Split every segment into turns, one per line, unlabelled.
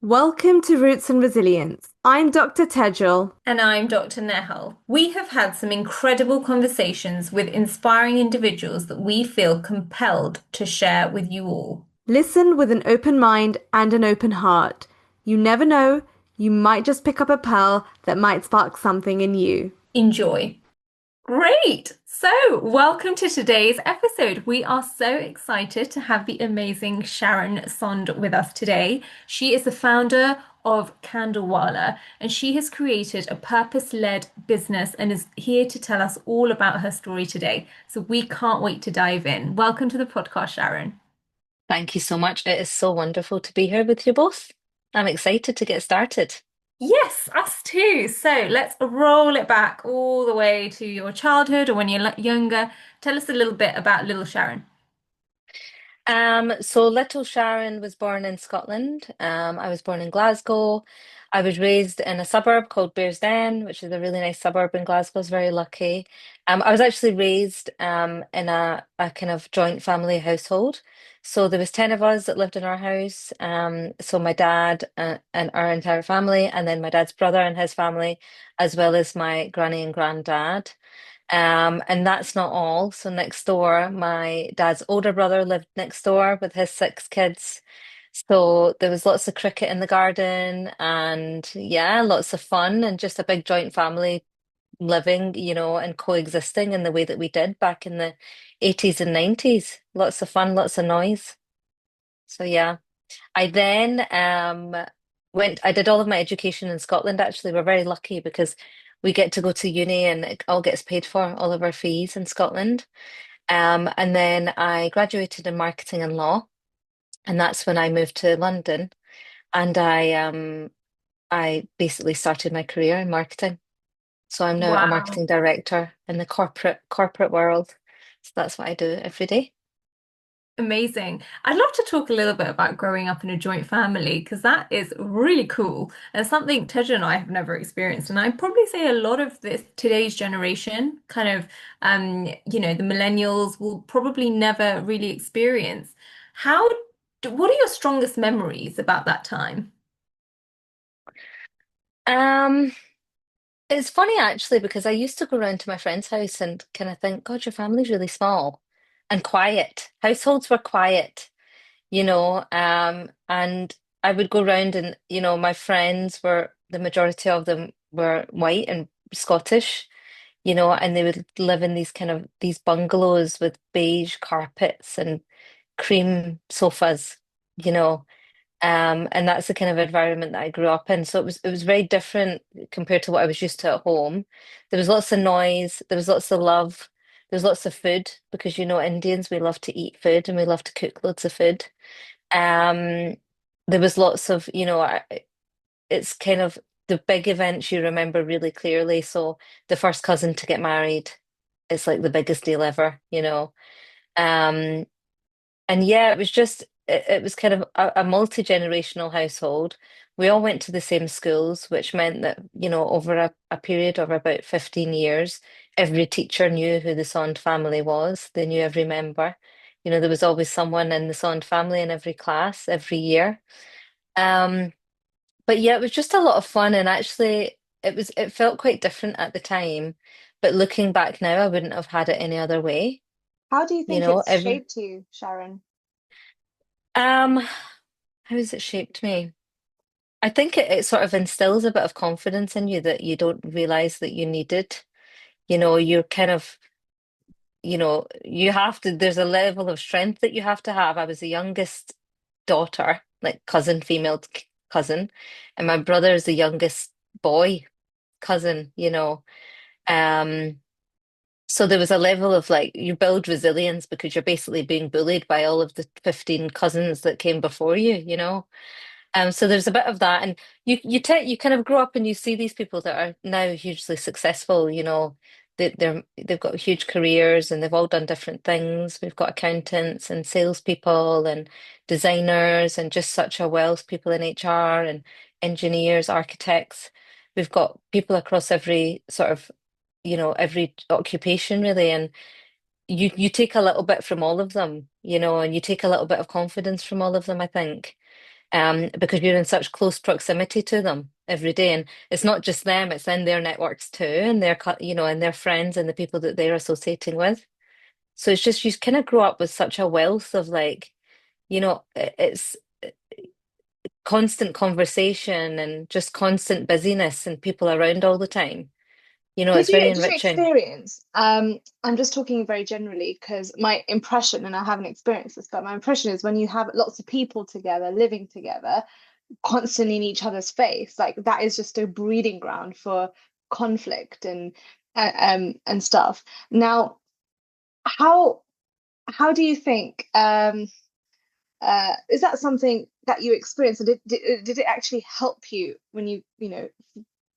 Welcome to Roots and Resilience. I'm Dr. Tejal.
And I'm Dr. Nehal. We have had some incredible conversations with inspiring individuals that we feel compelled to share with you all.
Listen with an open mind and an open heart. You never know, you might just pick up a pearl that might spark something in you.
Enjoy. Great! So, welcome to today's episode. We are so excited to have the amazing Sharon Sondh with us today. She is the founder of Candlewala and she has created a purpose-led business and is here to tell us all about her story today. So, we can't wait to dive in. Welcome to the podcast, Sharon.
Thank you so much. It is so wonderful to be here with you both. I'm excited to get started.
Yes, us too. So let's roll it back all the way to your childhood or when you're younger. Tell us a little bit about little Sharon.
So little Sharon was born in Scotland. I was born in Glasgow. I was raised in a suburb called Bearsden, which is a really nice suburb in Glasgow. I was very lucky. I was actually raised in a kind of joint family household. So there was 10 of us that lived in our house. So my dad and our entire family, and then my dad's brother and his family, as well as my granny and granddad. And that's not all. So next door, my dad's older brother lived next door with his six kids. So there was lots of cricket in the garden and yeah, lots of fun and just a big joint family living, and coexisting in the way that we did back in the 80s and 90s. Lots of fun, lots of noise. So yeah. I then I did all of my education in Scotland actually. We're very lucky because we get to go to uni and it all gets paid for, all of our fees in Scotland. And then I graduated in marketing and law, and that's when I moved to London and I basically started my career in marketing. So I'm now a
Wow.
marketing director in the corporate world. So that's what I do every day.
Amazing. I'd love to talk a little bit about growing up in a joint family because that is really cool and something Tej and I have never experienced. And I'd probably say a lot of this today's generation, kind of, the millennials will probably never really experience. What are your strongest memories about that time?
Um, It's funny actually because I used to go around to my friend's house and kind of think, God, your family's really small and quiet. Households were quiet, and I would go around and, my friends were, the majority of them were white and Scottish, and they would live in these bungalows with beige carpets and cream sofas, you know. And that's the kind of environment that I grew up in. So it was very different compared to what I was used to at home. There was lots of noise, there was lots of love, there was lots of food because Indians, we love to eat food and we love to cook loads of food. Um, there was lots of, it's kind of the big events you remember really clearly. So the first cousin to get married, it's like the biggest deal ever, you know. Um, and yeah, it was kind of a multi-generational household. We all went to the same schools, which meant that, over a period of about 15 years, every teacher knew who the Sondh family was. They knew every member. There was always someone in the Sondh family in every class, every year. Um, but yeah, it was just a lot of fun and actually it felt quite different at the time. But looking back now, I wouldn't have had it any other way.
How do you
You
think
know,
it's
every
shaped you, Sharon?
how has it shaped me? I think it sort of instills a bit of confidence in you that you don't realize that you needed. You're kind of, you have to, there's a level of strength that you have to have. I was the youngest daughter, like cousin, female cousin, and my brother is the youngest boy cousin, Um, so there was a level of like you build resilience because you're basically being bullied by all of the 15 cousins that came before you. So there's a bit of that, and you kind of grow up and you see these people that are now hugely successful. They've got huge careers and they've all done different things. We've got accountants and salespeople and designers and just such a wealth people in HR and engineers, architects. We've got people across every sort of every occupation really, and you take a little bit from all of them, and you take a little bit of confidence from all of them, I think. because you're in such close proximity to them every day. And it's not just them, it's in their networks too, and and their friends and the people that they're associating with. So it's just, you kind of grow up with such a wealth of like, it's constant conversation and just constant busyness and people around all the time. It's very
Did you
enriching.
experience? I'm just talking very generally because my impression, and I haven't experienced this, but my impression is when you have lots of people together, living together, constantly in each other's face, like that is just a breeding ground for conflict and stuff. Now, how how do you think? Is that something that you experienced? And did it actually help you when you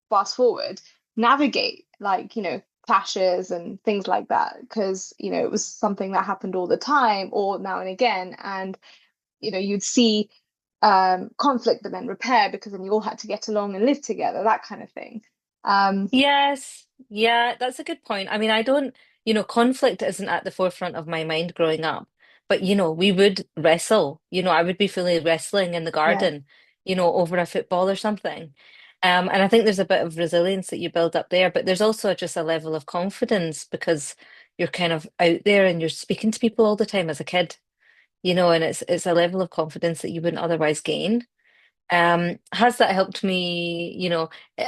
fast forward, navigate like, clashes and things like that? Because, it was something that happened all the time or now and again. And, you'd see conflict but then repair because then you all had to get along and live together, that kind of thing. Um,
Yes, yeah, that's a good point. I mean, conflict isn't at the forefront of my mind growing up, but we would wrestle. I would be fully wrestling in the
yeah,
garden, over a football or something. And I think there's a bit of resilience that you build up there, but there's also just a level of confidence because you're kind of out there and you're speaking to people all the time as a kid, and it's a level of confidence that you wouldn't otherwise gain. Has that helped me?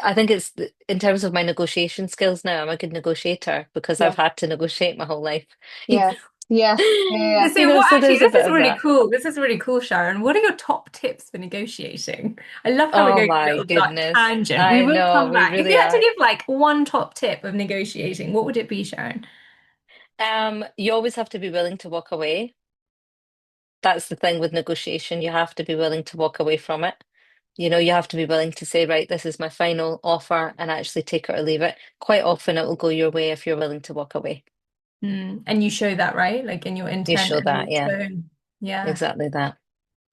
I think it's in terms of my negotiation skills now, I'm a good negotiator because I've
yeah,
had to negotiate my whole life.
yeah, yeah, yeah, yeah.
So what
So
actually,
there's a
this
bit
is
of
really
that.
cool. This is really cool, Sharon. What are your top tips for negotiating? I love how we're
Oh
going on a
my
little like
goodness.
tangent. We
I
will
know,
come
we
back. If you
really
had to
are.
give like one top tip of negotiating, what would it be, Sharon?
You always have to be willing to walk away. That's the thing with negotiation. You have to be willing to walk away from it. You have to be willing to say, right, this is my final offer and actually take it or leave it. Quite often it will go your way if you're willing to walk away.
And you show that, right? Like in your
You
intent
show
and
that,
your
yeah,
tone. Yeah,
exactly that.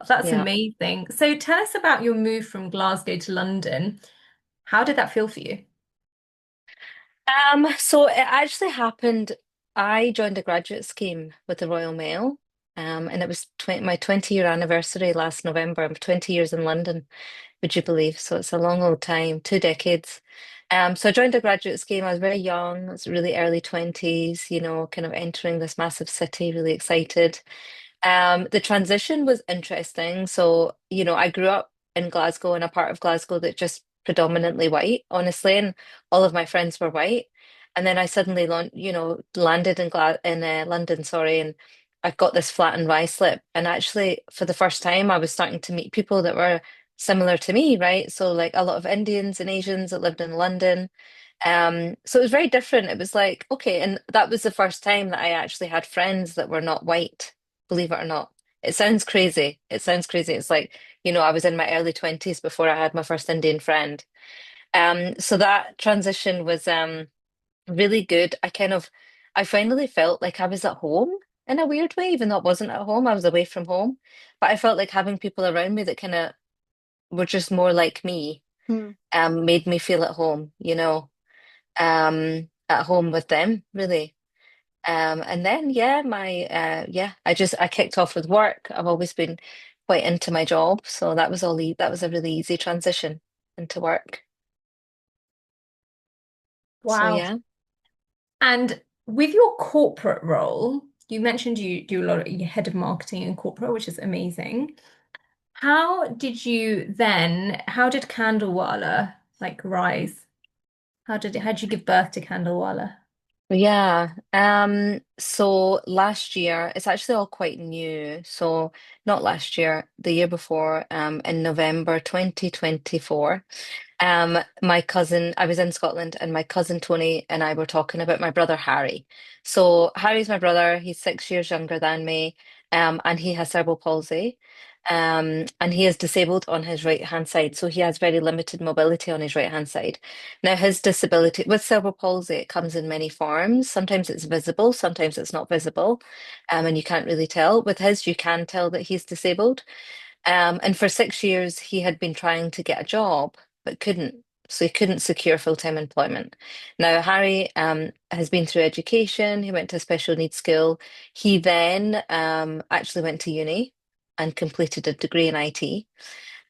that's
Yeah.
amazing. So tell us about your move from Glasgow to London. How did that feel for you?
So it actually happened. I joined a graduate scheme with the Royal Mail, and it was my 20-year anniversary last November. I'm 20 years in London, would you believe? So it's a long old time, 2 decades. So I joined a graduate scheme. I was very young. I was really early 20s, kind of entering this massive city, really excited. The transition was interesting. So, I grew up in Glasgow in a part of Glasgow that just predominantly white, honestly, and all of my friends were white. And then I suddenly, landed in London, sorry, and I got this flat and rye slip. And actually, for the first time, I was starting to meet people that were similar to me, right? So, like a lot of Indians and Asians that lived in London. So it was very different. It was like, okay, and that was the first time that I actually had friends that were not white, believe it or not. It sounds crazy. It sounds crazy. It's like, I was in my early 20s before I had my first Indian friend. So that transition was really good. I finally felt like I was at home in a weird way, even though I wasn't at home. I was away from home. But I felt like having people around me that kind of were just more like me,
Hmm.
made me feel at home, at home with them, really. And then I kicked off with work. I've always been quite into my job, so that was a really easy transition into work. So
Wow.
yeah.
And with your corporate role, you mentioned you do a lot of you're head of marketing in corporate, which is amazing. How did Candlewala like rise? How did you give birth to Candlewala?
Yeah. So last year, it's actually all quite new. So not last year, the year before, in November 2024. My cousin, I was in Scotland, and my cousin Tony and I were talking about my brother Harry. So Harry's my brother. He's 6 years younger than me, and he has cerebral palsy. And he is disabled on his right hand side, so he has very limited mobility on his right hand side. Now, his disability with cerebral palsy, it comes in many forms. Sometimes it's visible, sometimes it's not visible, and you can't really tell. With his, you can tell that he's disabled. And for 6 years, he had been trying to get a job, but couldn't. So he couldn't secure full-time employment. Now, Harry has been through education. He went to a special needs school. He then actually went to uni. and completed a degree in IT,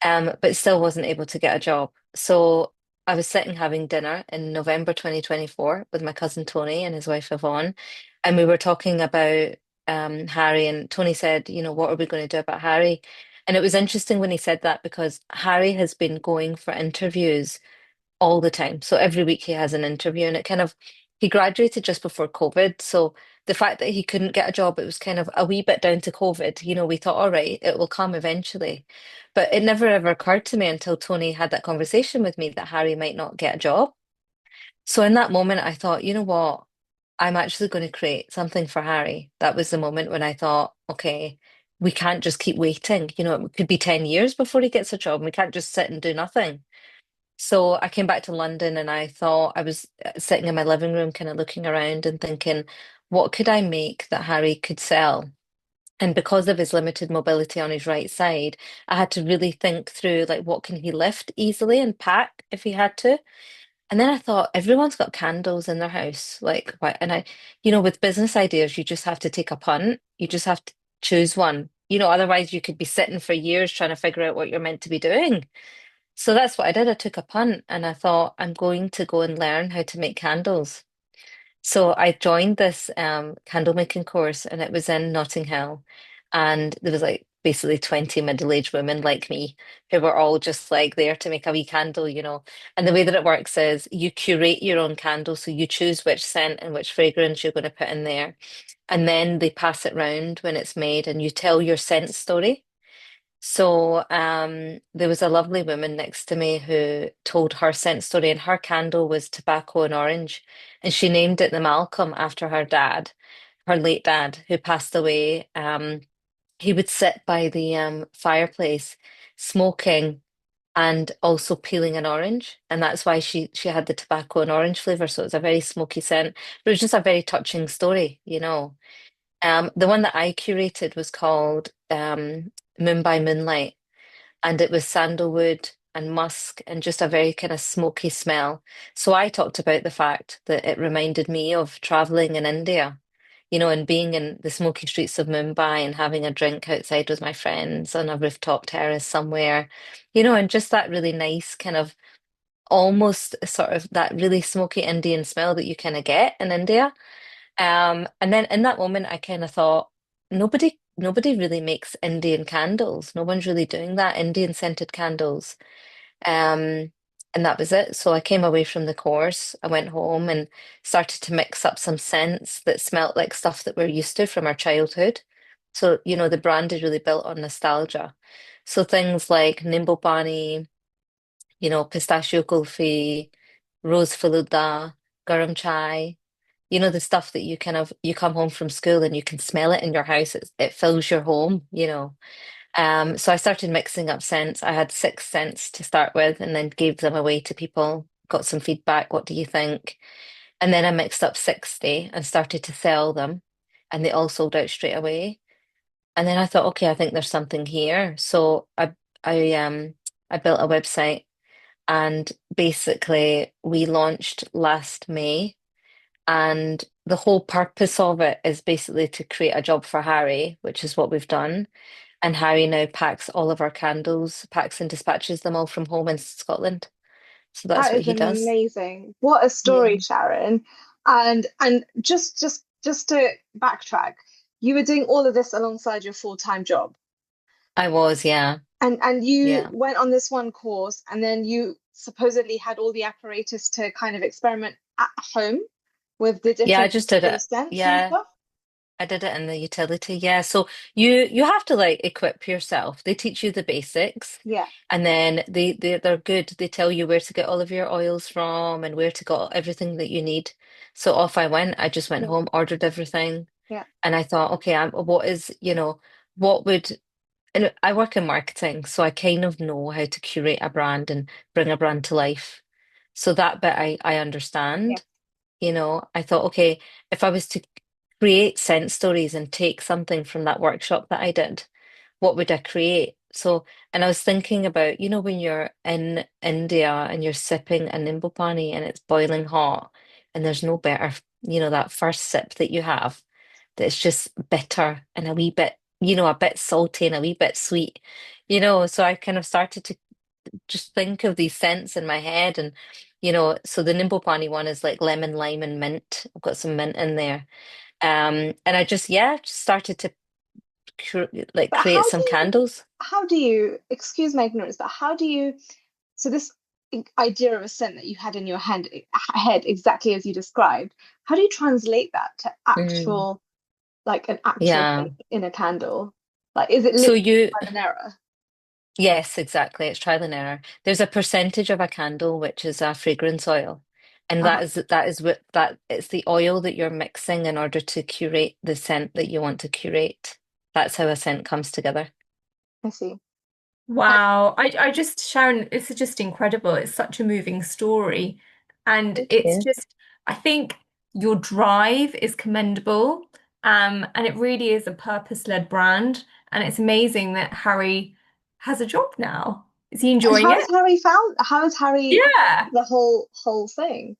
but still wasn't able to get a job. So I was sitting having dinner in November 2024 with my cousin Tony and his wife Yvonne, and we were talking about Harry. And Tony said, what are we going to do about Harry? And it was interesting when he said that because Harry has been going for interviews all the time. So every week he has an interview, and he graduated just before COVID. So the fact that he couldn't get a job, it was kind of a wee bit down to COVID. We thought, all right, it will come eventually. But it never ever occurred to me until Tony had that conversation with me that Harry might not get a job. So in that moment, I thought, you know what? I'm actually going to create something for Harry. That was the moment when I thought, okay, we can't just keep waiting. It could be 10 years before he gets a job. We can't just sit and do nothing. So I came back to London and I thought I was sitting in my living room, kind of looking around and thinking, what could I make that Harry could sell? And because of his limited mobility on his right side, I had to really think through like what can he lift easily and pack if he had to. And then I thought everyone's got candles in their house. Like why and with business ideas, you just have to take a punt. You just have to choose one. Otherwise you could be sitting for years trying to figure out what you're meant to be doing. So that's what I did. I took a punt and I thought, I'm going to go and learn how to make candles. So I joined this candle making course and it was in Notting Hill. And there was like basically 20 middle-aged women like me who were all just like there to make a wee candle. And the way that it works is you curate your own candle. So you choose which scent and which fragrance you're going to put in there. And then they pass it round when it's made and you tell your scent story. So there was a lovely woman next to me who told her scent story, and her candle was tobacco and orange, and she named it the Malcolm after her dad, her late dad, who passed away. He would sit by the fireplace, smoking and also peeling an orange, and that's why she had the tobacco and orange flavor. So it was a very smoky scent, but it was just a very touching story. The one that I curated was called Moon by Moonlight, and it was sandalwood and musk and just a very kind of smoky smell. So I talked about the fact that it reminded me of traveling in India, and being in the smoky streets of Mumbai and having a drink outside with my friends on a rooftop terrace somewhere, and just that really nice kind of almost sort of that really smoky Indian smell that you kind of get in India. And then in that moment, I kind of thought, nobody really makes Indian candles. No one's really doing that, Indian scented candles. Um, and that was it. So I came away from the course. I went home and started to mix up some scents that smelt like stuff that we're used to from our childhood. So, the brand is really built on nostalgia. So things like Nimble Pani, pistachio kulfi, rose faluda, garam chai. The stuff that you come home from school and you can smell it in your house. It fills your home. So I started mixing up scents. I had 6 scents to start with and then gave them away to people, got some feedback. What do you think? And then I mixed up 60 and started to sell them, and they all sold out straight away. And then I thought, okay, I think there's something here. So I built a website, and basically we launched last May. And the whole purpose of it is basically to create a job for Harry, which is what we've done. And Harry now packs all of our candles, packs and dispatches them all from home in Scotland. So that's
That
what
is
he does.
amazing. What a
Yeah.
story, Sharon. And just to backtrack, you were doing all of this alongside your full-time job.
I was, yeah.
And you
Yeah.
went on this one course, and then you supposedly had all the apparatus to kind of experiment at home with the
Yeah, I
different
just did
sort of
it.
scents and
Yeah.
stuff.
I did it in the utility, yeah. So you have to like equip yourself. They teach you the basics,
Yeah,
and then they're good. They tell you where to get all of your oils from and where to get everything that you need. So off I went. I just went
yeah,
home, ordered everything,
yeah.
and I thought, okay, what would and I work in marketing, so I kind of know how to curate a brand and bring a brand to life. So that bit I
Yeah.
understand. I thought, okay, if I was to create sense stories and take something from that workshop that I did, what would I create? So, and I was thinking about, when you're in India and you're sipping a nimble pani and it's boiling hot, and there's no better, that first sip that you have that's just bitter and a wee bit a bit salty and a wee bit sweet, so I kind of started to just think of these scents in my head. And, so the Nimble Pani one is like lemon, lime, and mint. I've got some mint in there. And I just, yeah, just started to like
But
create some candles.
how do you, excuse my ignorance, but how do you, so this idea of a scent that you had in your head exactly as you described, how do you translate that to
Mm,
actual, like an actual
yeah.
thing in a candle? Like, is it
So
literally
you,
trial and error?
yes, exactly. It's trial and error. There's a percentage of a candle which is a fragrance oil. And
Uh-huh.
that is what that it's the oil that you're mixing in order to curate the scent that you want to curate. That's how a scent comes together.
I see. And
Wow. I just, Sharon, it's just incredible. It's such a moving story. And
Thank
it's
you.
just, I think your drive is commendable. And it really is a purpose-led brand. And it's amazing that Harry has a job now. Is he enjoying it?
how has Harry
Yeah.
the whole thing?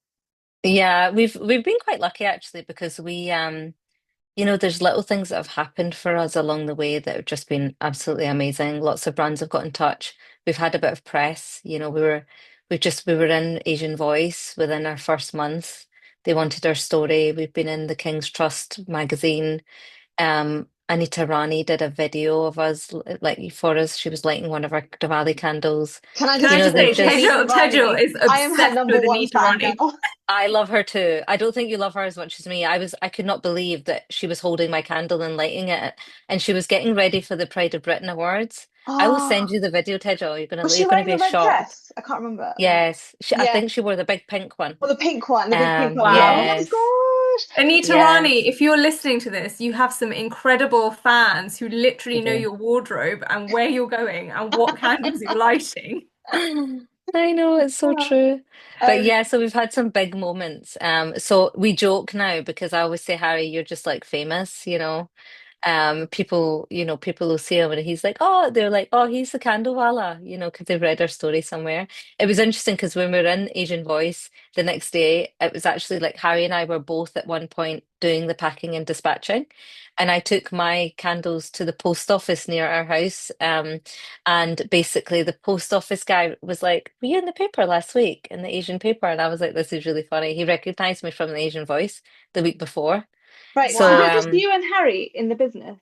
Yeah, we've been quite lucky actually because there's little things that have happened for us along the way that have just been absolutely amazing. Lots of brands have got in touch. We've had a bit of press. We were in Asian Voice within our first month. They wanted our story. We've been in the King's Trust magazine. Anita Rani did a video of us, like for us. She was lighting one of our Diwali candles.
Can I
Can
just
I just
There's
say,
mention
just
Tejo,
Anita
Tejo
Rani?
is
I am her
obsessed
number
with
one
Anita
fan
Rani.
now.
I love her too. I don't think you love her as much as me. I could not believe that she was holding my candle and lighting it, and she was getting ready for the Pride of Britain Awards. I will send
Oh,
you the video, Tejo.
was
You're
she
gonna
wearing the
be
red
shocked.
dress? I can't remember.
Yes, I
Yeah,
think she wore the big pink one.
or the pink one, the big pink one. Yeah. Oh
Wow.
my
Yes,
gosh.
Anita Rani,
yes,
if you're listening to this, you have some incredible fans who
we
literally know
do.
your wardrobe and where you're going and what candles you're lighting.
I know, it's so true. But
Um,
yeah, so we've had some big moments. So we joke now because I always say, Harry, you're just like famous. People will see him and he's like, oh, they're like, oh, he's the Candlewala, because they've read our story somewhere. It was interesting because when we were in Asian Voice the next day, it was actually like Harry and I were both at one point doing the packing and dispatching. And I took my candles to the post office near our house. And basically the post office guy was like, were you in the paper last week, in the Asian paper? And I was like, this is really funny. He recognized me from the Asian Voice the week before.
right. So is
So
it just
Wow.
you and Harry in the business?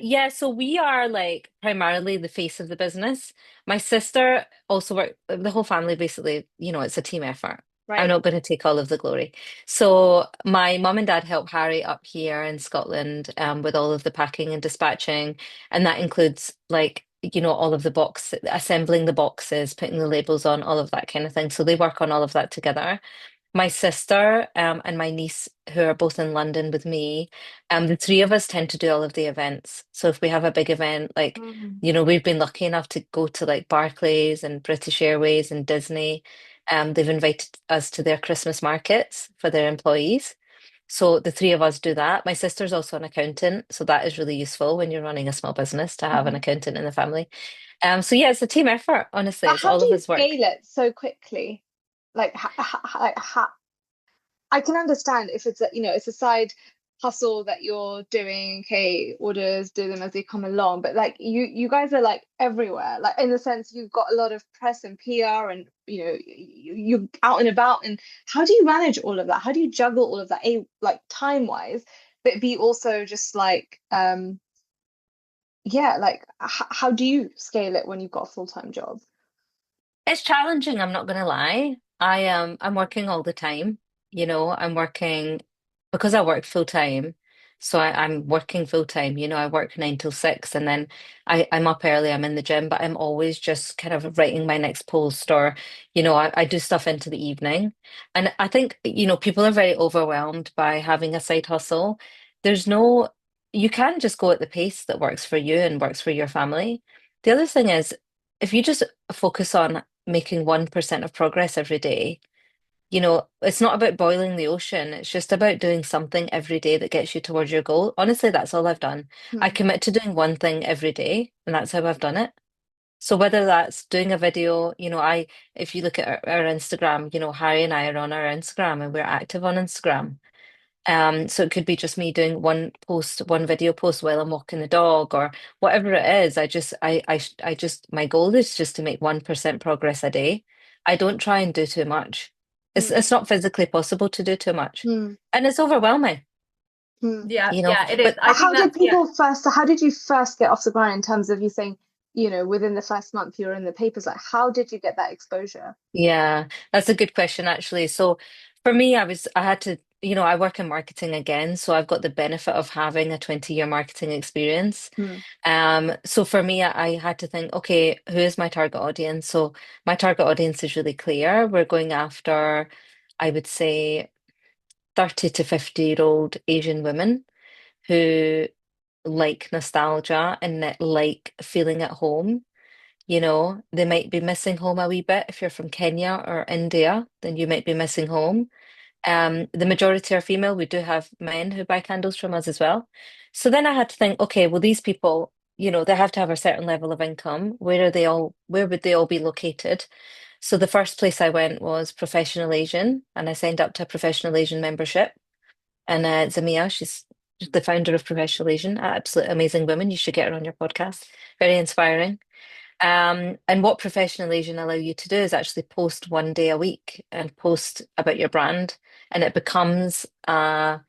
yeah, so we are like primarily the face of the business. My sister also the whole family basically, it's a team effort. I'm
Right.
not going to take all of the glory. So my mom and dad help Harry up here in Scotland with all of the packing and dispatching, and that includes like, all of the assembling the boxes, putting the labels on, all of that kind of thing. So they work on all of that together. My sister and my niece, who are both in London with me, the three of us tend to do all of the events. So if we have a big event, like,
Mm.
we've been lucky enough to go to like Barclays and British Airways and Disney. They've invited us to their Christmas markets for their employees. So the three of us do that. My sister's also an accountant, so that is really useful when you're running a small business to have an
Mhm.
accountant in the family. So yeah, it's a team effort, honestly.
But
It's
how
all
do
of
you
us work.
scale it so quickly? Like, I can understand if it's it's a side hustle that you're doing, okay, orders, do them as they come along. But like you guys are like everywhere, like in the sense you've got a lot of press and PR and you're out and about. And how do you manage all of that? How do you juggle all of that, like time wise, but be also just like yeah, like how do you scale it when you've got a full-time job?
It's challenging, I'm not gonna lie. I'm working all the time. I'm working because I work full time. So I'm working full time. I work 9 till 6 and then I'm up early, I'm in the gym, but I'm always just kind of writing my next post or, I do stuff into the evening. And I think, people are very overwhelmed by having a side hustle. There's no, you can just go at the pace that works for you and works for your family. The other thing is, if you just focus on making 1% of progress every day, it's not about boiling the ocean. It's just about doing something every day that gets you towards your goal. Honestly, that's all I've done. I
Hmm.
commit to doing one thing every day, and that's how I've done it. So whether that's doing a video, if you look at our Instagram, Harry and I are on our Instagram and we're active on Instagram. So it could be just me doing one post, one video post while I'm walking the dog or whatever it is. I just, my goal is just to make 1% progress a day. I don't try and do too much.
Mm,
It's not physically possible to do too much.
mm,
And it's overwhelming,
mm.
Yeah,
you know.
yeah, it is.
But
I think that's yeah.
How did you first get off the ground in terms of you saying, within the first month you were in the papers, like how did you get that exposure?
yeah, that's a good question actually. So for me, I had to, I work in marketing again, so I've got the benefit of having a 20-year marketing experience.
Mm,
So for me, I had to think, okay, who is my target audience? So my target audience is really clear. We're going after, I would say, 30 to 50-year-old Asian women who like nostalgia and that like feeling at home. They might be missing home a wee bit. If you're from Kenya or India, then you might be missing home. The majority are female. We do have men who buy candles from us as well. So then I had to think, okay, well, these people, they have to have a certain level of income. Where would they all be located? So the first place I went was Professional Asian, and I signed up to a Professional Asian membership. And Zamia, she's the founder of Professional Asian, absolute amazing woman. You should get her on your podcast. Very inspiring. And what Professional Asian allow you to do is actually post one day a week and post about your brand, and it becomes a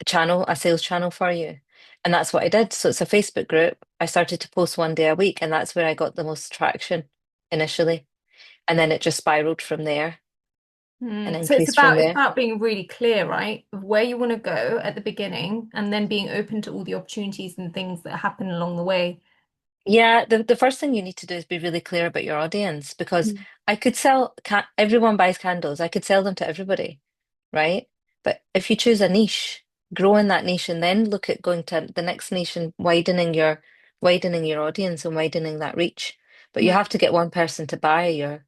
channel, a sales channel for you. And that's what I did. So it's a Facebook group. I started to post one day a week, and that's where I got the most traction initially. And then it just spiraled from there and
So it's
increased from
about
there.
being really clear, right, of where you want to go at the beginning, and then being open to all the opportunities and things that happen along the way.
Yeah, the first thing you need to do is be really clear about your audience because
mm,
I could sell, everyone buys candles. I could sell them to everybody, right? But if you choose a niche, grow in that niche and then look at going to the next niche and widening your audience and widening that reach. But you
mm.
have to get one person to buy your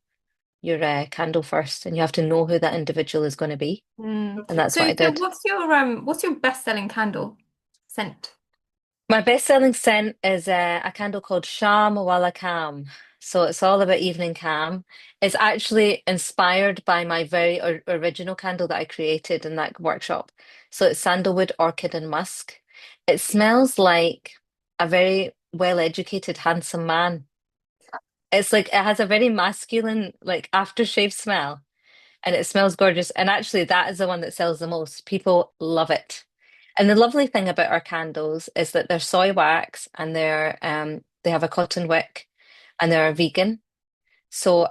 candle first, and you have to know who that individual is going to be. And that's what
So
I did.
what's your best-selling candle scent?
My best-selling scent is a candle called Sham Wala Calm. So it's all about evening calm. It's actually inspired by my very original candle that I created in that workshop. So it's sandalwood, orchid, and musk. It smells like a very well-educated, handsome man. It's like it has a very masculine, like aftershave smell, and it smells gorgeous. And actually, that is the one that sells the most. People love it. And the lovely thing about our candles is that they're soy wax and they have a cotton wick and they're vegan. So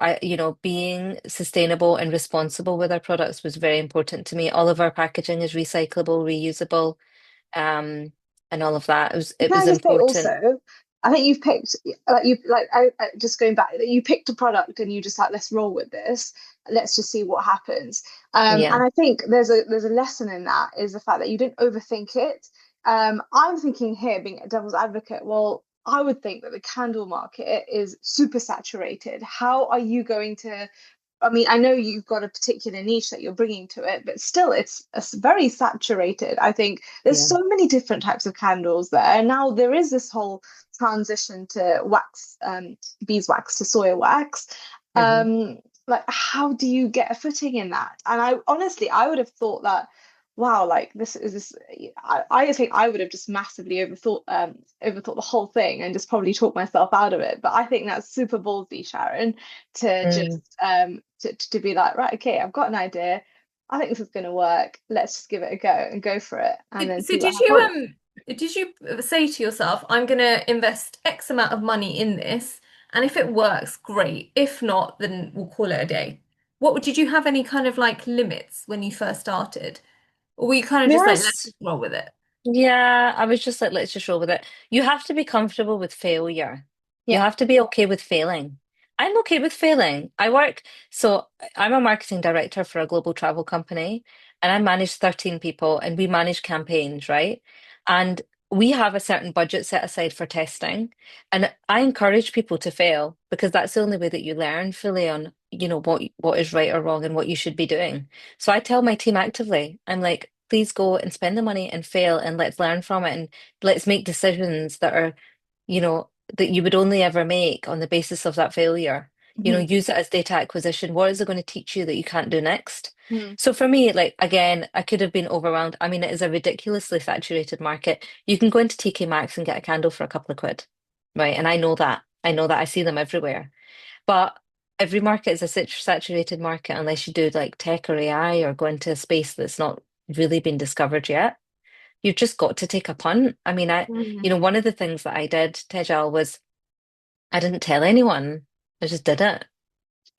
being sustainable and responsible with our products was very important to me. All of our packaging is recyclable, reusable, um, and all of that. It
Can I
was
just say
important.
also, I think you've picked just going back that you picked a product and you just like let's roll with this, let's just see what happens. And
Yeah,
I think there's a lesson in that is the fact that you didn't overthink it. I'm thinking here, being a devil's advocate, well, I would think that the candle market is super saturated. How are you going to I mean, I know you've got a particular niche that you're bringing to it, but still, it's very saturated. I think there's
yeah.
so many different types of candles there. And now there is this whole transition to wax, beeswax to soya wax.
hmm
Like, how do you get a footing in that? And I honestly, I would have thought that, wow, like this is this. I think I would have just massively overthought the whole thing and just probably talked myself out of it. But I think that's super ballsy, Sharon, to
Mm.
just to be like, right, okay, I've got an idea. I think this is going to work. Let's just give it a go and go for it, and then
So
see what happens.
did you say to yourself, I'm gonna invest X amount of money in this, and if it works, great. If not, then we'll call it a day. Did you have any kind of like limits when you first started? Or were you kind of just like, let's
Yes.
just roll with it?
Yeah, I was just like, let's just roll with it. You have to be comfortable with failure. You
Yeah,
have to be okay with failing. I'm okay with failing. So I'm a marketing director for a global travel company, and I manage 13 people, and we manage campaigns, right? And we have a certain budget set aside for testing. And I encourage people to fail because that's the only way that you learn fully on, what is right or wrong and what you should be doing. So I tell my team actively, I'm like, please go and spend the money and fail and let's learn from it and let's make decisions that are, that you would only ever make on the basis of that failure.
Mhm.
use it as data acquisition. What is it going to teach you that you can't do next?
Mhm.
So for me, like again, I could have been overwhelmed. I mean, it is a ridiculously saturated market. You can go into TK Maxx and get a candle for a couple of quid, right? And I know that. I know that. I see them everywhere. But every market is a saturated market unless you do like tech or AI or go into a space that's not really been discovered yet. You've just got to take a punt. I mean,
Mm.
one of the things that I did, Tejal, was I didn't tell anyone. I just did it.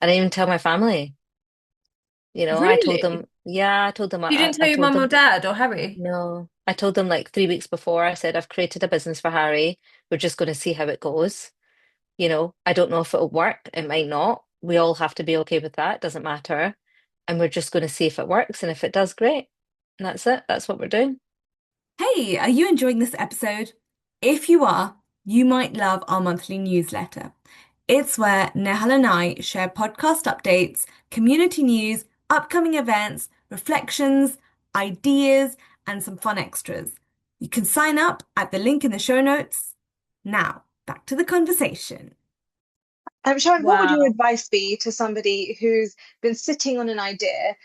I didn't even tell my family. I told
Really?
them, yeah, I told them,
You
I,
didn't
I
tell your
told
mum or
them,
dad or Harry?
no, I told them like 3 weeks before. I said, I've created a business for Harry. We're just going to see how it goes. I don't know if it'll work. It might not. We all have to be okay with that. It doesn't matter. And we're just going to see if it works. And if it does, great. And that's it. That's what we're doing.
Hey, are you enjoying this episode? If you are, you might love our monthly newsletter. It's where Nehal and I share podcast updates, community news, upcoming events, reflections, ideas, and some fun extras. You can sign up at the link in the show notes. Now, back to the conversation.
Sharon, what would your
Wow.
advice be to somebody who's been sitting on an idea?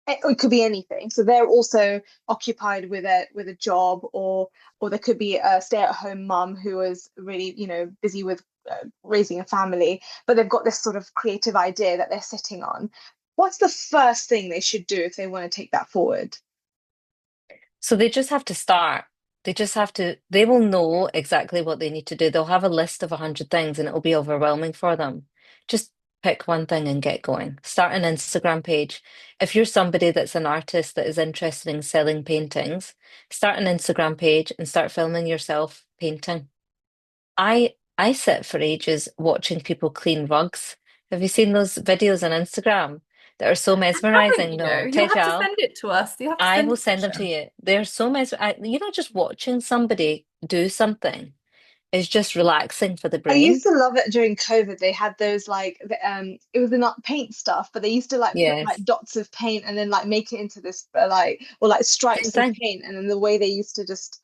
It could be anything. So they're also occupied with a job, or there could be a stay-at-home mum who is really, busy with raising a family, but they've got this sort of creative idea that they're sitting on. What's the first thing they should do if they want to take that forward?
So they just have to start. They will know exactly what they need to do. They'll have a list of 100 things and it'll be overwhelming for them. Just pick one thing and get going. Start an Instagram page. If you're somebody that's an artist that is interested in selling paintings, start an Instagram page and start filming yourself painting. I sit for ages watching people clean rugs. Have you seen those videos on Instagram that are so
I haven't,
mesmerizing?
you know.
No,
You'll have to
Tejal.
send it to us. You have to
I
send
will
a
send them to
picture.
you. They're so just watching somebody do something is just relaxing for the
I used
brain.
to love it during COVID. They had those like it was not paint stuff, but they used to like put like
Yes,
dots of paint and then like make it into this or like
same
stripes of
thing.
paint, and then the way they used to just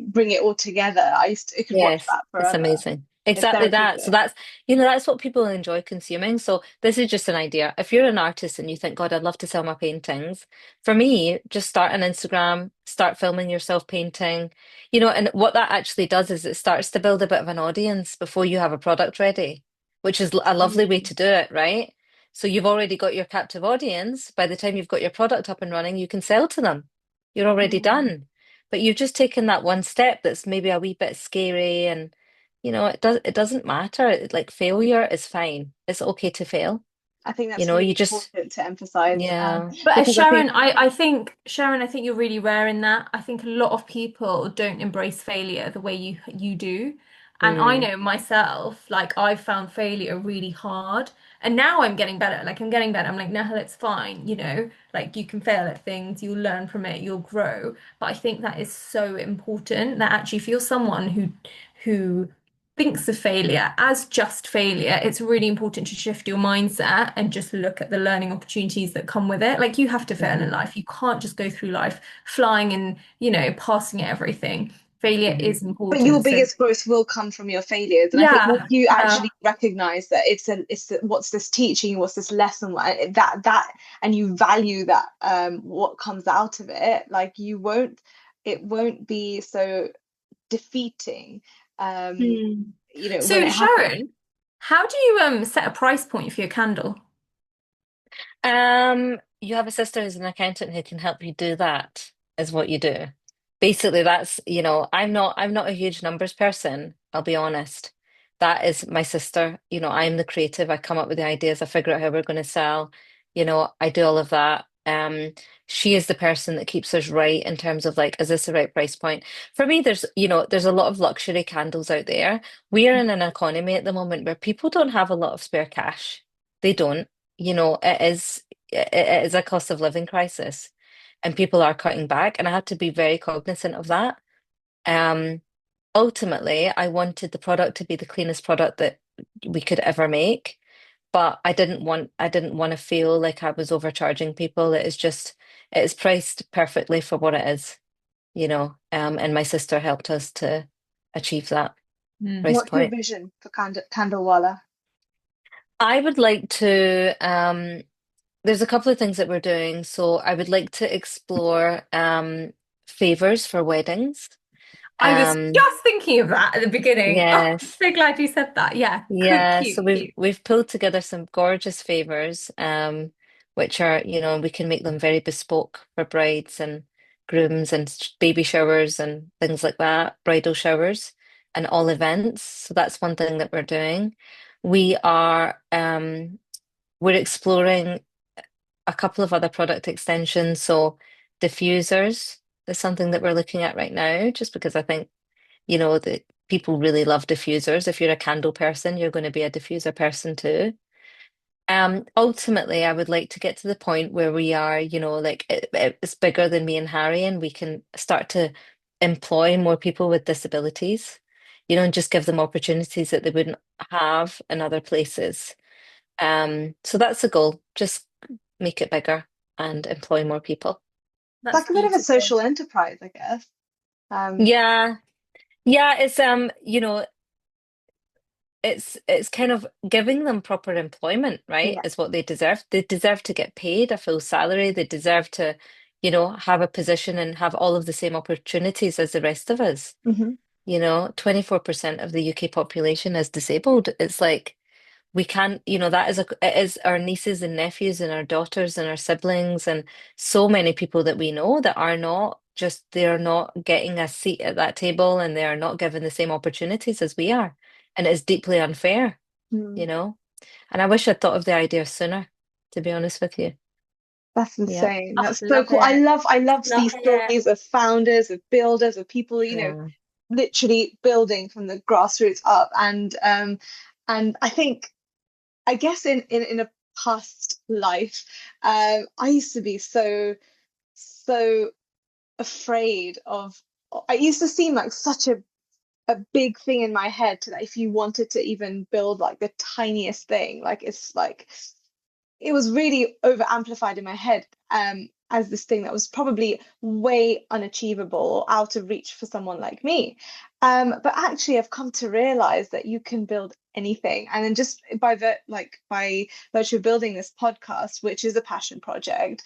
bring it all together. I could watch
Yes,
that
it's
forever.
amazing.
It's
Exactly that. So
therapeutic.
that's what people enjoy consuming. So this is just an idea. If you're an artist and you think, God, I'd love to sell my paintings, for me, just start an Instagram, start filming yourself painting. And what that actually does is it starts to build a bit of an audience before you have a product ready, which is a lovely way
Mm.
to do it, right? So you've already got your captive audience. By the time you've got your product up and running, you can sell to them. You're already
Mm.
done. But you've just taken that one step that's maybe a wee bit scary and it doesn't matter. Like failure is fine. It's okay to fail.
I think that's
You
really
just
important to emphasize,
yeah.
But
Because I think
Sharon, I think you're really rare in that. I think a lot of people don't embrace failure the way you do. And I
mm,
know myself, like I've found failure really hard. And now I'm getting better. Like I'm getting better. I'm like, no, it's fine, like you can fail at things, you'll learn from it, you'll grow. But I think that is so important that actually if you're someone who thinks of failure as just failure, it's really important to shift your mindset and just look at the learning opportunities that come with it. Like you have to fail in
mhm,
life. You can't just go through life flying and, passing at everything. Failure
mhm,
is
but your
important. So
biggest growth will come from your failures. And I think once
yeah,
you
yeah.
actually recognize that what's this teaching, what's this lesson, and you value that, what comes out of it, like it won't be so defeating, um,
Hmm.
when
So
it happens.
Sharon, how do you set a price point for your candle?
You have a sister who's an accountant who can help you do that, is what you do. Basically, I'm not a huge numbers person, I'll be honest. That is my sister. I'm the creative. I come up with the ideas, I figure out how we're going to sell. I do all of that. She is the person that keeps us right in terms of like, is this the right price point? For me, there's a lot of luxury candles out there. We are in an economy at the moment where people don't have a lot of spare cash. They don't. It is a cost of living crisis and people are cutting back and I had to be very cognizant of that. Um, Ultimately, I wanted the product to be the cleanest product that we could ever make, but I didn't want to feel like I was overcharging people. It is priced perfectly for what it is. And my sister helped us to achieve that
Hmm.
price
What's your
point.
vision for Candlewala?
I would like to, there's a couple of things that we're doing. So I would like to explore favors for weddings.
I was
Um,
just thinking of that at the beginning. Oh, I'm
yes.
so glad you said that. Yeah,
Yeah, so
cute,
we've
cute.
we've pulled together some gorgeous favors, which are, we can make them very bespoke for brides and grooms and baby showers and things like that, bridal showers and all events. So that's one thing that we're doing. We are we're exploring a couple of other product extensions. So diffusers is something that we're looking at right now, just because I think that people really love diffusers. If you're a candle person, you're going to be a diffuser person too. Ultimately, I would like to get to the point where we are, like it's bigger than me and Harry, and we can start to employ more people with disabilities, and just give them opportunities that they wouldn't have in other places. So that's the goal. Just make it bigger and employ more people.
It's
That's
like a bit of a
beautiful.
social enterprise, I guess. Um,
Yeah. Yeah, it's it's kind of giving them proper employment, right?
yeah.
Is what they deserve. They deserve to get paid a full salary. They deserve to, have a position and have all of the same opportunities as the rest of us.
Hmm.
24% of the UK population is disabled. It's like we can't, that is it is our nieces and nephews and our daughters and our siblings and so many people that we know that are not just they're not getting a seat at that table and they are not given the same opportunities as we are. And it's deeply unfair, you
Mm,
know. And I wish I'd thought of the idea sooner, to be honest with you.
that's
Yeah.
insane.
Oh,
That's so
love
cool.
it.
I love
Love
these
it.
stories of founders, of builders, of people,
Yeah.
literally building from the grassroots up. And I think, I guess in a past life, I used to be so afraid of. It used to seem like such a big thing in my head that if you wanted to even build like the tiniest thing, like it's like it was really over amplified in my head as this thing that was probably way unachievable or out of reach for someone like me. But actually, I've come to realize that you can build anything, and then just by virtue of building this podcast, which is a passion project,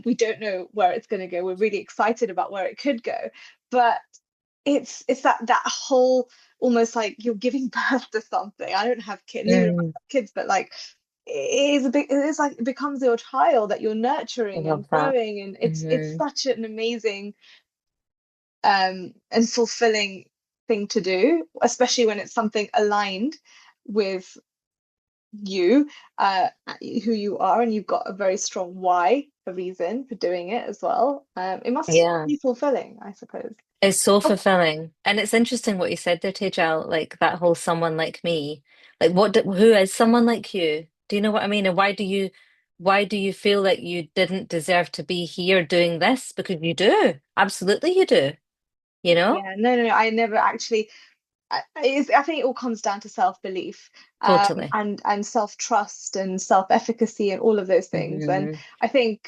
we don't know where it's going to go. We're really excited about where it could go, but it's that whole almost like you're giving birth to something. I don't have kids, neither of us
Mm,
have kids, but like it is like it becomes your child that you're
I
nurturing and
love that.
growing, and it's
Hmm.
such an amazing and fulfilling thing to do, especially when it's something aligned with you, who you are, and you've got a very strong why, a reason for doing it as well. It must
Yeah.
be fulfilling, I suppose.
It's so
Oh,
fulfilling. And it's interesting what you said there, Tejal, like that whole someone like me. Like who is someone like you? Do you know what I mean? And why do you feel like you didn't deserve to be here doing this? Because you do. Absolutely you do, you know?
yeah, no, I never actually. I think it all comes down to self-belief,
Totally.
and self-trust and self-efficacy and all of those things. And
Hmm.
I think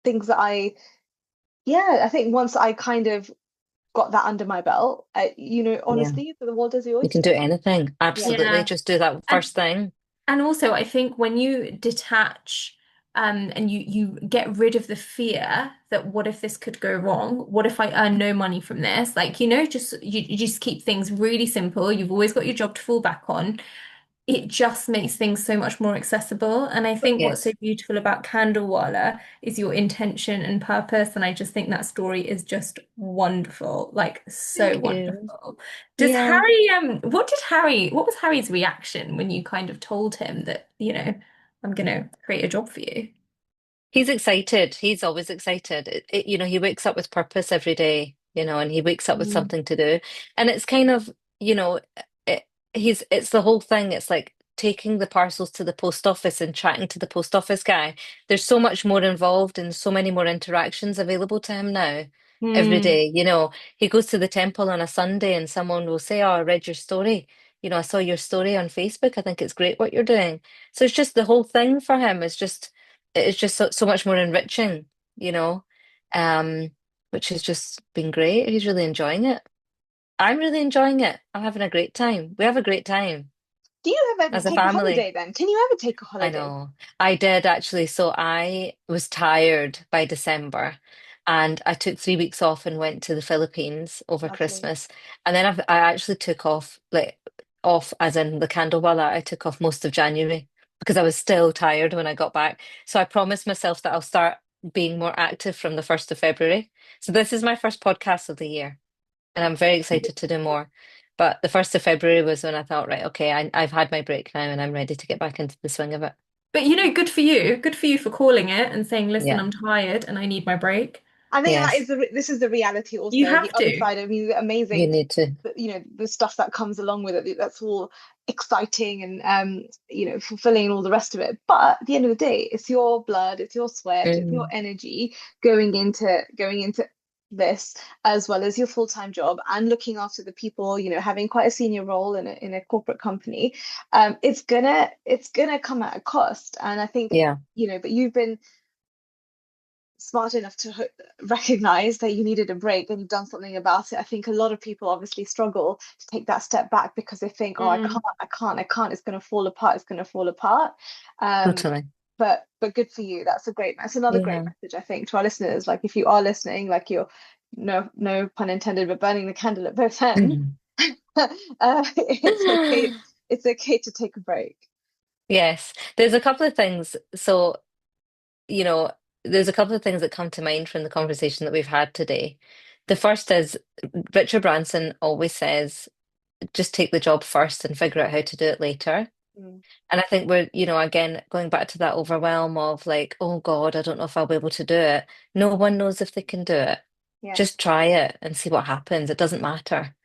things that yeah, I think once I kind of got that under my belt,
Yeah.
honestly, the world is
You can
yours.
do anything.
Yeah.
Absolutely.
Yeah.
Just do that
And
first thing.
and also I think when you detach and you get rid of the fear that what if this could go wrong? What if I earn no money from this? Like, just you just keep things really simple. You've always got your job to fall back on. It just makes things so much more accessible. And I think what's so
Yes.
beautiful about Candlewala is your intention and purpose. And I just think that story is just wonderful, like so
Thank you.
wonderful.
Yeah.
What was Harry's reaction when you kind of told him that, I'm gonna create a job for you?
He's excited. He's always excited. He wakes up with purpose every day, and he wakes up with
Mm.
something to do. And it's kind of, it, it's the whole thing. It's like taking the parcels to the post office and chatting to the post office guy. There's so much more involved and so many more interactions available to him now every
Hmm.
day. He goes to the temple on a Sunday and someone will say, "Oh, I read your story. I saw your story on Facebook. I think it's great what you're doing." So it's just the whole thing for him is just it's just so much more enriching, you know, um, which has just been great. He's really enjoying it. I'm really enjoying it. I'm having a great time. We have a great time.
Do you ever
as a
take a
family.
holiday then? Can you ever take a
I
holiday?
know. I did actually. So I was tired by December and I took 3 weeks off and went to the Philippines over
Lovely.
Christmas. And then I actually took off, like, off as in the Candlewala. I took off most of January because I was still tired when I got back. So I promised myself that I'll start being more active from the 1st of February. So this is my first podcast of the year and I'm very excited to do more. But the 1st of February was when I thought, right, okay, I've had my break now and I'm ready to get back into the swing of it.
But good for you. Good for you for calling it and saying, listen,
Yeah.
I'm tired and I need my break.
I think that
Yes.
is this is the reality
You
also, the
have
other
to.
side. I mean, the
You
amazing,
need to.
the stuff that comes along with it. That's all exciting and fulfilling and all the rest of it. But at the end of the day, it's your blood, it's your sweat, it's your
Mm,
energy going into this, as well as your full-time job and looking after the people, having quite a senior role in a corporate company. It's gonna come at a cost. And I think,
yeah.
but you've been smart enough to recognize that you needed a break and you've done something about it. I think a lot of people obviously struggle to take that step back because they think, oh,
Mm,
I can't, it's going to fall apart, it's going to fall apart. Um,
Totally.
but good for you. That's another great
Yeah.
message, I think, to our listeners. Like, if you are listening, like, you're, no pun intended, but burning the candle at both ends.
Mhm.
It's okay. It's okay to take a break.
Yes. There's a couple of things. So, you know, there's a couple of things that come to mind from the conversation that we've had today. The first is Richard Branson always says, just take the job first and figure out how to do it later.
Mm,
And I think we're, again, going back to that overwhelm of like, oh God, I don't know if I'll be able to do it. No one knows if they can do it.
yeah.
Just try it and see what happens. It doesn't matter.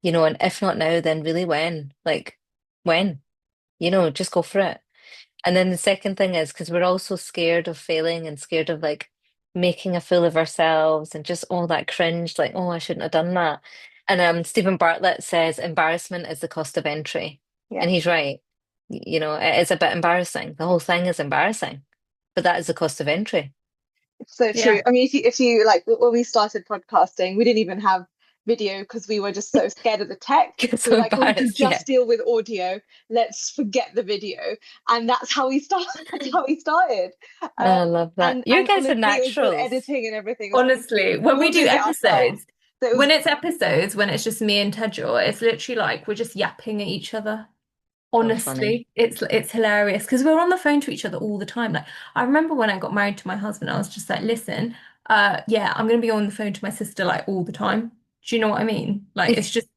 And if not now, then really when? Like, when? Just go for it. And then the second thing is because we're all so scared of failing and scared of like making a fool of ourselves and just all that cringe, like, oh, I shouldn't have done that. And Stephen Bartlett says embarrassment is the cost of entry.
Yeah.
And he's right. It is a bit embarrassing. The whole thing is embarrassing, but that is the cost of entry.
It's so
yeah.
true. I mean, if you like, when we started podcasting, we didn't even have video because we were just so scared of the tech.
Get
We were
so
like, oh, we can
embarrassed. Yeah.
just deal with audio. Let's forget the video, and that's how we start. That's how we started.
Oh,
Um,
I love that. You
and
guys are
honestly, it was the
naturals.
editing and everything. It was so
Honestly,
true. We
when we
all
do
did it ourselves.
episodes,
So it
when
was,
it's episodes, when it's just me and Tedjor, it's literally like we're just yapping at each other.
So funny.
Honestly, it's hilarious because we're on the phone to each other all the time. Like, I remember when I got married to my husband, I was just like, listen, yeah, I'm gonna be on the phone to my sister like all the time. Do you know what I mean? Like, it's just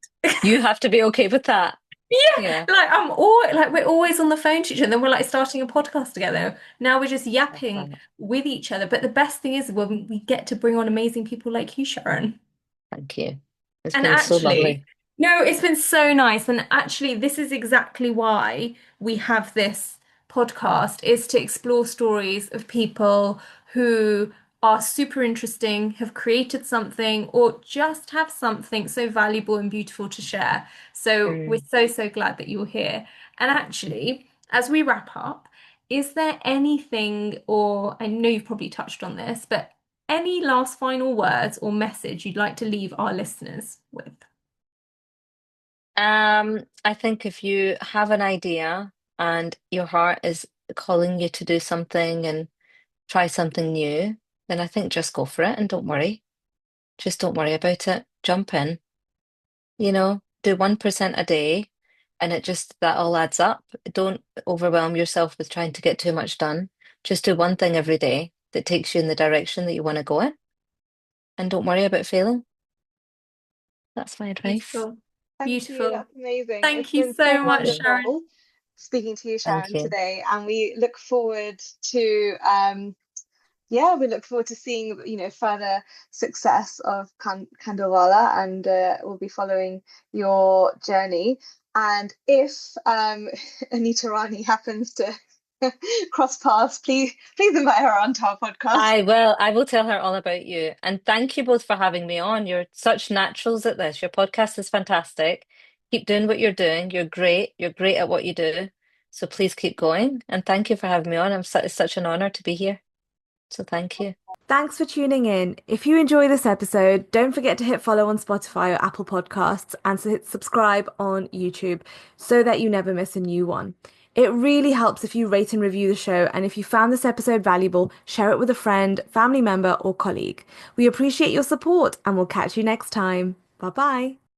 You have to be okay with that.
yeah,
Yeah.
like I'm all like we're always on the phone to each other. And then we're like starting a podcast together. Now we're just
Love
yapping
that.
with each other. But the best thing is when we get to bring on amazing people like you, Sharon.
Thank you. It's
And
been so
actually,
lovely.
no, it's been so nice. And actually, this is exactly why we have this podcast is to explore stories of people who are super interesting, have created something, or just have something so valuable and beautiful to share. So we're
Mm.
so, so glad that you're here. And actually, as we wrap up, is there anything, or I know you've probably touched on this, but any last final words or message you'd like to leave our listeners with?
I think if you have an idea and your heart is calling you to do something and try something new, then I think just go for it and don't worry. Just don't worry about it. Jump in, do 1% a day and that all adds up. Don't overwhelm yourself with trying to get too much done. Just do one thing every day that takes you in the direction that you want to go in and don't worry about failing. That's my advice.
Beautiful.
thank you.
Beautiful.
That's amazing. It's
Thank you
been so
so much, Sharon.
wonderful speaking to you,
Thank
Sharon,
you.
today, and we look forward to yeah, we look forward to seeing, further success of Candlewala, and we'll be following your journey. And if Anita Rani happens to cross paths, please invite her onto our podcast.
I will. I will tell her all about you. And thank you both for having me on. You're such naturals at this. Your podcast is fantastic. Keep doing what you're doing. You're great. You're great at what you do. So please keep going. And thank you for having me on. It's such an honor to be here. So thank you.
Thanks for tuning in. If you enjoy this episode, don't forget to hit follow on Spotify or Apple Podcasts and to hit subscribe on YouTube so that you never miss a new one. It really helps if you rate and review the show, and if you found this episode valuable, share it with a friend, family member, or colleague. We appreciate your support and we'll catch you next time. Bye bye.